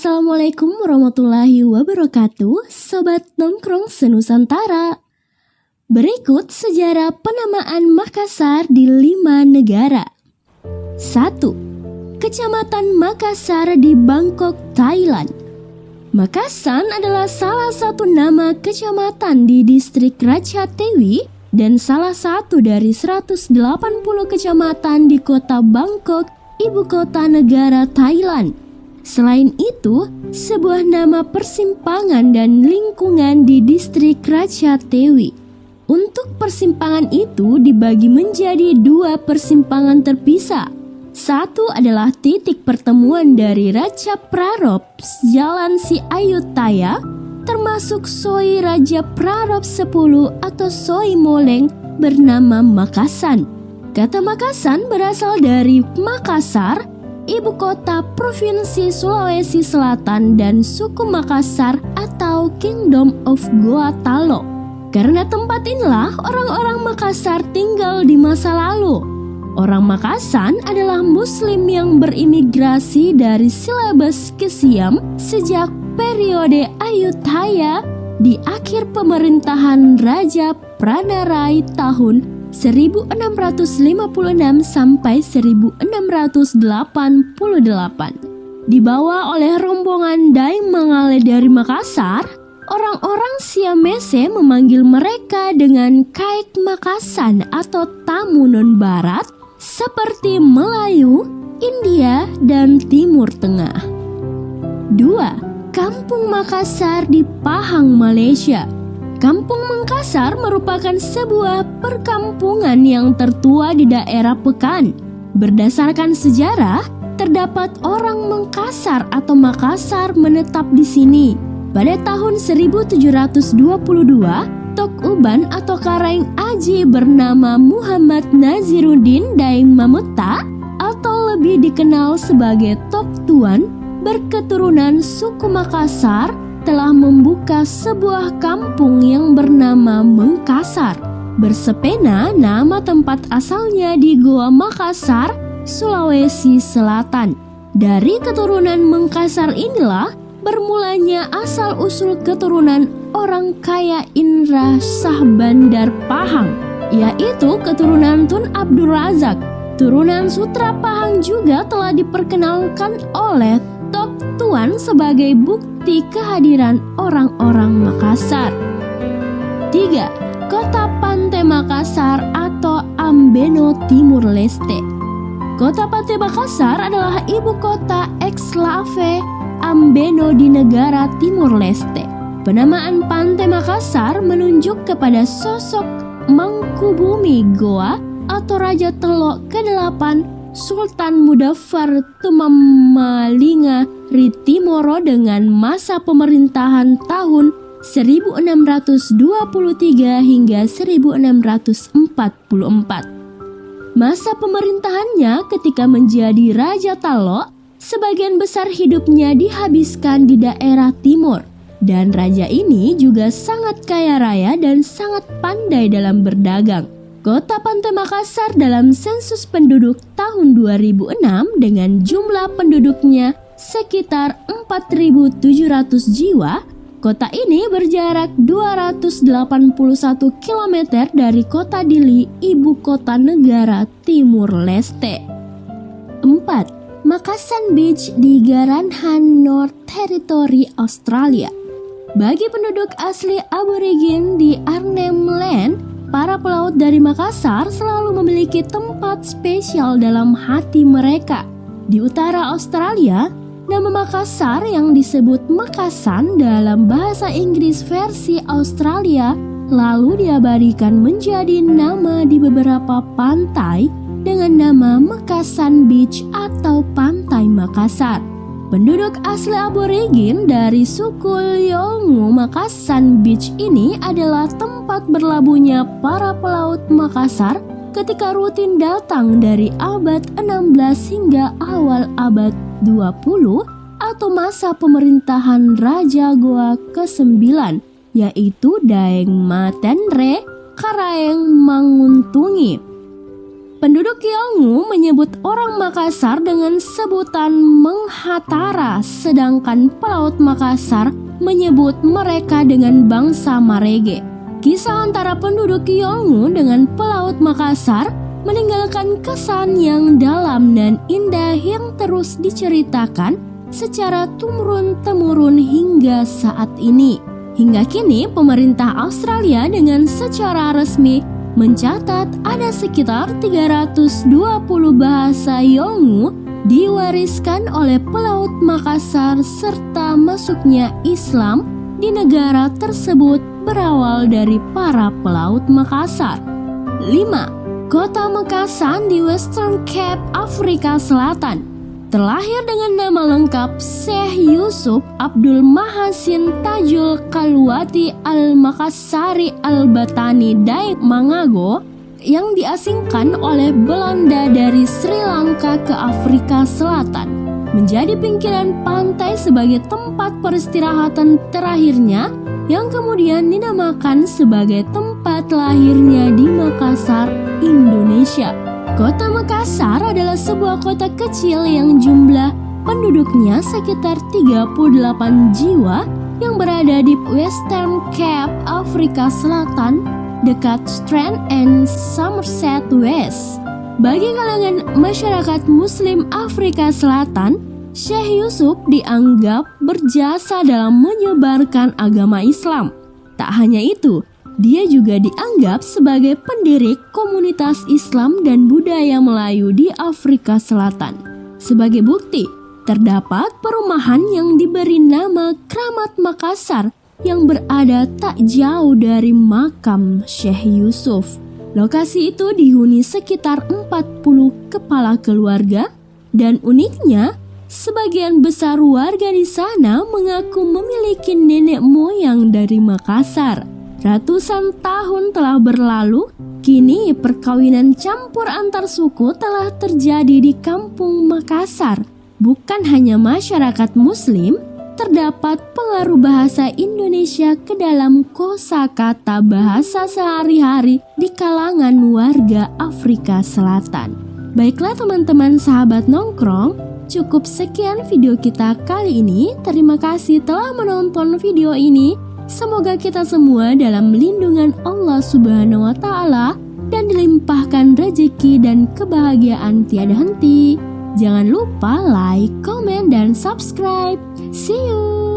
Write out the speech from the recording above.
Assalamualaikum warahmatullahi wabarakatuh, Sobat Nongkrong Senusantara. Berikut sejarah penamaan Makassar di 5 negara. 1. Kecamatan Makassar di Bangkok, Thailand. Makassar adalah salah satu nama kecamatan di distrik Ratchathewi dan salah satu dari 180 kecamatan di kota Bangkok, ibu kota negara Thailand. Selain itu, sebuah nama persimpangan dan lingkungan di distrik Ratchathewi. Untuk persimpangan itu dibagi menjadi 2 persimpangan terpisah. Satu adalah titik pertemuan dari Raja Prarops Jalan Si Ayutthaya, termasuk Soi Raja Prarops 10 atau Soi Moleng bernama Makassar. Kata Makassar berasal dari Makassar, ibu kota Provinsi Sulawesi Selatan dan suku Makassar atau Kingdom of Goa Talo. Karena tempat inilah orang-orang Makassar tinggal di masa lalu. Orang Makassar adalah Muslim yang berimigrasi dari Silabes ke Siam sejak periode Ayutthaya di akhir pemerintahan Raja Pranarai tahun 1656 sampai 1688. Dibawa oleh rombongan Daeng Mangale dari Makassar, orang-orang Siamese memanggil mereka dengan Kaik Makassar atau tamu non-barat seperti Melayu, India, dan Timur Tengah. 2. Kampung Makassar di Pahang, Malaysia. Kampung Makassar merupakan sebuah perkampungan yang tertua di daerah Pekan. Berdasarkan sejarah, terdapat orang Makassar atau Makassar menetap di sini. Pada tahun 1722, Tok Uban atau Karaeng Aji bernama Muhammad Naziruddin Daeng Mamutta atau lebih dikenal sebagai Tok Tuan berketurunan suku Makassar telah membuka sebuah kampung yang bernama Mengkasar. Bersepena nama tempat asalnya di Goa Makassar, Sulawesi Selatan. Dari keturunan Mengkasar inilah bermulanya asal-usul keturunan orang kaya Indra Shah Bandar Pahang, yaitu keturunan Tun Abdul Razak. Turunan Sutra Pahang juga telah diperkenalkan oleh Tok Tuan sebagai bukti kehadiran orang-orang Makassar. 3. Kota Pantai Makassar atau Ambeno Timur Leste. Kota Pantai Makassar adalah ibu kota eksklave Ambeno di negara Timur Leste. Penamaan Pantai Makassar menunjuk kepada sosok Mangkubumi Goa atau Raja Telok ke-8 Sultan Mudaffar Tumamalinga Ritimoro dengan masa pemerintahan tahun 1623 hingga 1644. Masa pemerintahannya ketika menjadi Raja Talo, sebagian besar hidupnya dihabiskan di daerah timur. Dan raja ini juga sangat kaya raya dan sangat pandai dalam berdagang. Kota Pantai Makassar dalam sensus penduduk tahun 2006 dengan jumlah penduduknya sekitar 4.700 jiwa. Kota ini berjarak 281 km dari kota Dili, ibu kota negara Timur Leste. 4. Makassar Beach di Garanhan North Territory, Australia. Bagi penduduk asli aborigin di Arnhem Land, para pelaut dari Makassar selalu memiliki tempat spesial dalam hati mereka. Di utara Australia, nama Makassar yang disebut Makassar dalam bahasa Inggris versi Australia lalu diabadikan menjadi nama di beberapa pantai dengan nama Makassar Beach atau Pantai Makassar. Penduduk asli aborigin dari suku Yolngu Makassar Beach ini adalah tempat berlabuhnya para pelaut Makassar ketika rutin datang dari abad 16 hingga awal abad 20 atau masa pemerintahan Raja Goa ke-9, yaitu Daeng Matenre Karaeng Manguntungi. Penduduk Yolngu menyebut orang Makassar dengan sebutan Menghatara, sedangkan pelaut Makassar menyebut mereka dengan bangsa Marege. Kisah antara penduduk Yolngu dengan pelaut Makassar meninggalkan kesan yang dalam dan indah yang terus diceritakan secara turun-temurun hingga saat ini. Hingga kini, pemerintah Australia dengan secara resmi mencatat ada sekitar 320 bahasa Yolngu diwariskan oleh pelaut Makassar serta masuknya Islam di negara tersebut berawal dari para pelaut Makassar. 5. Kota Makassar di Western Cape, Afrika Selatan. Terlahir dengan nama lengkap Syekh Yusuf Abdul Mahasin Tajul Kalwati Al-Makassari Al-Batani Daik Mangago yang diasingkan oleh Belanda dari Sri Lanka ke Afrika Selatan, menjadi pinggiran pantai sebagai tempat peristirahatan terakhirnya yang kemudian dinamakan sebagai tempat lahirnya di Makassar, Indonesia. Kota Makassar adalah sebuah kota kecil yang jumlah penduduknya sekitar 38 jiwa yang berada di Western Cape, Afrika Selatan, dekat Strand and Somerset West. Bagi kalangan masyarakat Muslim Afrika Selatan, Syekh Yusuf dianggap berjasa dalam menyebarkan agama Islam. Tak hanya itu, dia juga dianggap sebagai pendiri komunitas Islam dan budaya Melayu di Afrika Selatan. Sebagai bukti, terdapat perumahan yang diberi nama Kramat Makassar yang berada tak jauh dari makam Syekh Yusuf. Lokasi itu dihuni sekitar 40 kepala keluarga dan uniknya, sebagian besar warga di sana mengaku memiliki nenek moyang dari Makassar. Ratusan tahun telah berlalu, kini perkawinan campur antar suku telah terjadi di kampung Makassar. Bukan hanya masyarakat Muslim, terdapat pengaruh bahasa Indonesia ke dalam kosakata bahasa sehari-hari di kalangan warga Afrika Selatan. Baiklah teman-teman sahabat nongkrong, cukup sekian video kita kali ini. Terima kasih telah menonton video ini. Semoga kita semua dalam lindungan Allah Subhanahu wa Ta'ala dan dilimpahkan rezeki dan kebahagiaan tiada henti. Jangan lupa like, komen, dan subscribe. See you!